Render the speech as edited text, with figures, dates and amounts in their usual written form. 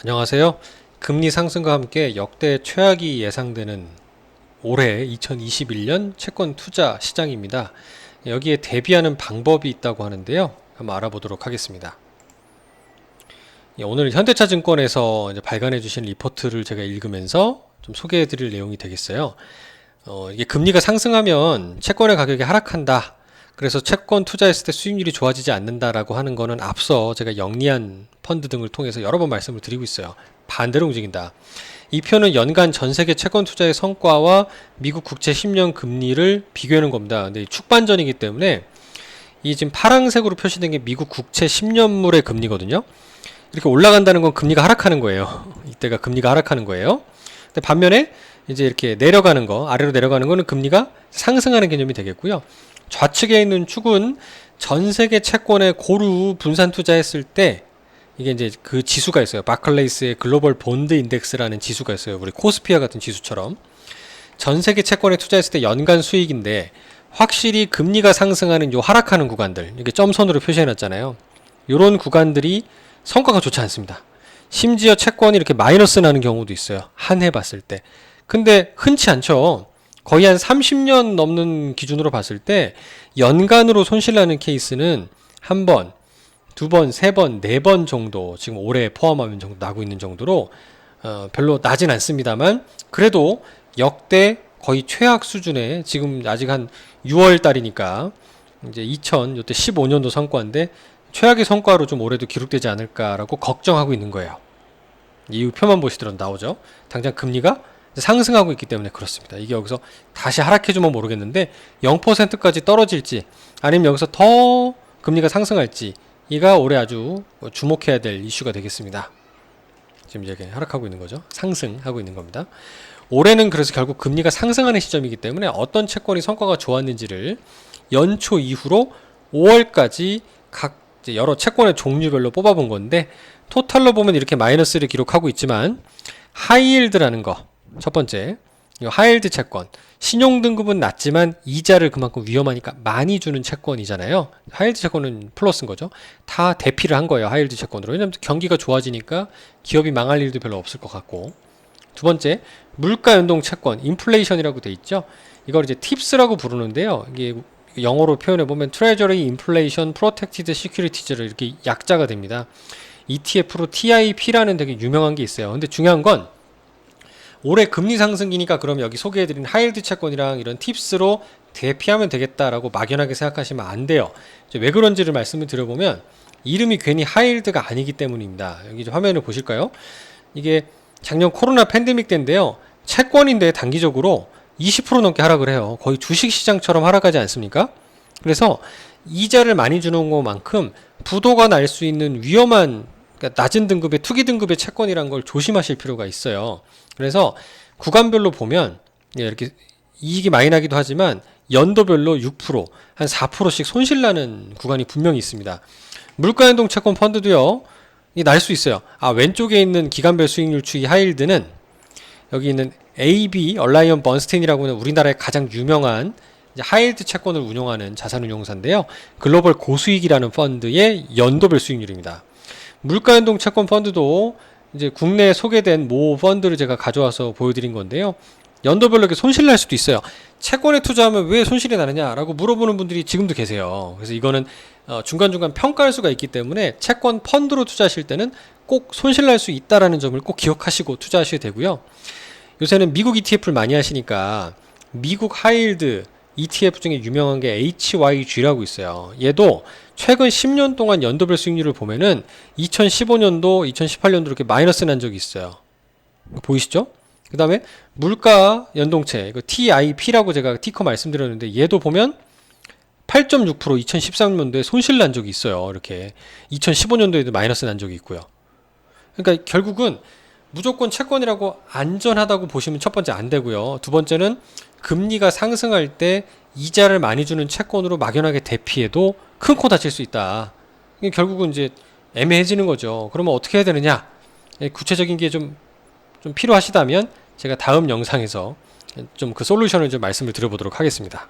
안녕하세요. 금리 상승과 함께 역대 최악이 예상되는 올해 2021년 채권 투자 시장입니다. 여기에 대비하는 방법이 있다고 하는데요. 한번 알아보도록 하겠습니다. 오늘 현대차증권에서 이제 발간해 주신 리포트를 제가 읽으면서 좀 소개해 드릴 내용이 되겠어요. 이게 금리가 상승하면 채권의 가격이 하락한다. 그래서 채권 투자했을 때 수익률이 좋아지지 않는다라고 하는 거는 앞서 제가 영리한 펀드 등을 통해서 여러 번 말씀을 드리고 있어요. 반대로 움직인다. 이 표는 연간 전 세계 채권 투자의 성과와 미국 국채 10년 금리를 비교하는 겁니다. 근데 축반전이기 때문에 이 지금 파란색으로 표시된 게 미국 국채 10년물의 금리거든요. 이렇게 올라간다는 건 금리가 하락하는 거예요. 이때가 금리가 하락하는 거예요. 근데 반면에 이제 이렇게 내려가는 거, 아래로 내려가는 거는 금리가 상승하는 개념이 되겠고요. 좌측에 있는 축은 전 세계 채권에 고루 분산 투자했을 때 이게 이제 그 지수가 있어요. 바클레이스의 글로벌 본드 인덱스라는 지수가 있어요. 우리 코스피와 같은 지수처럼 전 세계 채권에 투자했을 때 연간 수익인데 확실히 금리가 상승하는 요 하락하는 구간들, 이렇게 점선으로 표시해 놨잖아요. 요런 구간들이 성과가 좋지 않습니다. 심지어 채권이 이렇게 마이너스 나는 경우도 있어요. 한 해 봤을 때. 근데 흔치 않죠. 거의 한 30년 넘는 기준으로 봤을 때 연간으로 손실나는 케이스는 한 번, 두 번, 세 번, 네 번 정도 지금 올해 포함하면 정도 나고 있는 정도로 별로 나진 않습니다만 그래도 역대 거의 최악 수준의 지금 아직 한 6월 달이니까 이제 2015년도 성과인데 최악의 성과로 좀 올해도 기록되지 않을까라고 걱정하고 있는 거예요. 이 표만 보시더라도 나오죠. 당장 금리가 상승하고 있기 때문에 그렇습니다. 이게 여기서 다시 하락해주면 모르겠는데 0%까지 떨어질지 아니면 여기서 더 금리가 상승할지 이가 올해 아주 주목해야 될 이슈가 되겠습니다. 지금 이제 하락하고 있는 거죠. 상승하고 있는 겁니다. 올해는 그래서 결국 금리가 상승하는 시점이기 때문에 어떤 채권이 성과가 좋았는지를 연초 이후로 5월까지 각 여러 채권의 종류별로 뽑아본 건데 토탈로 보면 이렇게 마이너스를 기록하고 있지만 하이힐드라는 거 첫 번째, 하이힐드 채권. 신용 등급은 낮지만 이자를 그만큼 위험하니까 많이 주는 채권이잖아요. 하이힐드 채권은 플러스인 거죠. 다 대피를 한 거예요. 하이힐드 채권으로. 왜냐하면 경기가 좋아지니까 기업이 망할 일도 별로 없을 것 같고. 두 번째, 물가 연동 채권, 인플레이션이라고 돼 있죠. 이걸 이제 팁스라고 부르는데요. 이게 영어로 표현해 보면 Treasury Inflation Protected Securities를 이렇게 약자가 됩니다. ETF로 TIP라는 되게 유명한 게 있어요. 근데 중요한 건 올해 금리 상승기니까 그럼 여기 소개해드린 하이힐드 채권이랑 이런 팁스로 대피하면 되겠다라고 막연하게 생각하시면 안 돼요. 왜 그런지를 말씀을 드려보면 이름이 괜히 하이힐드가 아니기 때문입니다. 여기 화면을 보실까요? 이게 작년 코로나 팬데믹 때인데요. 채권인데 단기적으로 20% 넘게 하락을 해요. 거의 주식시장처럼 하락하지 않습니까? 그래서 이자를 많이 주는 것만큼 부도가 날 수 있는 위험한 그러니까 낮은 등급의 투기 등급의 채권이란 걸 조심하실 필요가 있어요. 그래서 구간별로 보면 이렇게 이익이 많이 나기도 하지만 연도별로 6%, 한 4%씩 손실나는 구간이 분명히 있습니다. 물가연동 채권 펀드도요. 날 수 있어요. 왼쪽에 있는 기간별 수익률 추이 하이힐드는 여기 있는 AB, 얼라이언 번스테인이라고 하는 우리나라의 가장 유명한 하이힐드 채권을 운용하는 자산운용사인데요. 글로벌 고수익이라는 펀드의 연도별 수익률입니다. 물가연동 채권 펀드도 이제 국내에 소개된 모 펀드를 제가 가져와서 보여드린 건데요. 연도별로 이렇게 손실 날 수도 있어요. 채권에 투자하면 왜 손실이 나느냐라고 물어보는 분들이 지금도 계세요. 그래서 이거는 중간중간 평가할 수가 있기 때문에 채권 펀드로 투자하실 때는 꼭 손실 날 수 있다라는 점을 꼭 기억하시고 투자하셔야 되고요. 요새는 미국 ETF를 많이 하시니까 미국 하이힐드 ETF 중에 유명한 게 HYG라고 있어요. 얘도 최근 10년 동안 연도별 수익률을 보면은 2015년도, 2018년도 이렇게 마이너스 난 적이 있어요. 보이시죠? 그 다음에 물가 연동체, 이거 TIP라고 제가 티커 말씀드렸는데 얘도 보면 8.6% 2013년도에 손실 난 적이 있어요. 이렇게 2015년도에도 마이너스 난 적이 있고요. 그러니까 결국은 무조건 채권이라고 안전하다고 보시면 첫 번째 안 되고요. 두 번째는 금리가 상승할 때 이자를 많이 주는 채권으로 막연하게 대피해도 큰 코 다칠 수 있다. 이게 결국은 이제 애매해지는 거죠. 그러면 어떻게 해야 되느냐? 구체적인 게 좀 필요하시다면 제가 다음 영상에서 좀 그 솔루션을 좀 말씀을 드려보도록 하겠습니다.